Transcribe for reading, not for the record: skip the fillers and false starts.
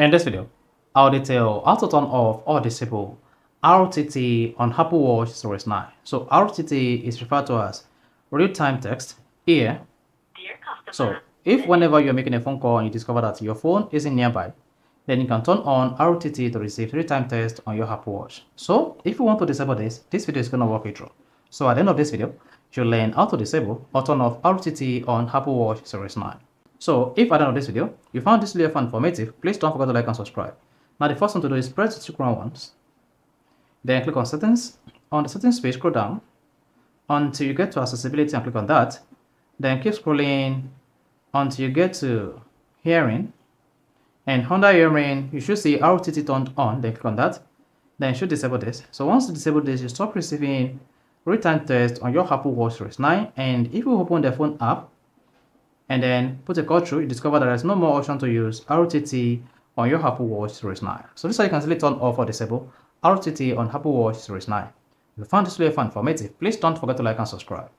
In this video, I'll detail how to turn off or disable RTT on Apple Watch Series 9. So RTT is referred to as real-time text here. So if whenever you're making a phone call and you discover that your phone isn't nearby, then you can turn on RTT to receive real-time text on your Apple Watch. So if you want to disable this video is going to walk you through. So at the end of this video, you'll learn how to disable or turn off RTT on Apple Watch Series 9. So if at the end of this video, you found this video informative, please don't forget to like and subscribe. Now the first thing to do is press the 2 crown ones, then click on settings. On the settings page, scroll down until you get to accessibility and click on that. Then keep scrolling until you get to hearing, and under hearing you should see RTT turned on, then click on that. Then you should disable this. So once you disable this, you stop receiving real-time text on your Apple Watch Series 9, and if you open the phone app and then put a code through, you discover that there's no more option to use RTT on your Apple Watch Series 9. So this is how you can simply turn off or disable RTT on Apple Watch Series 9. If you found this video informative, please don't forget to like and subscribe.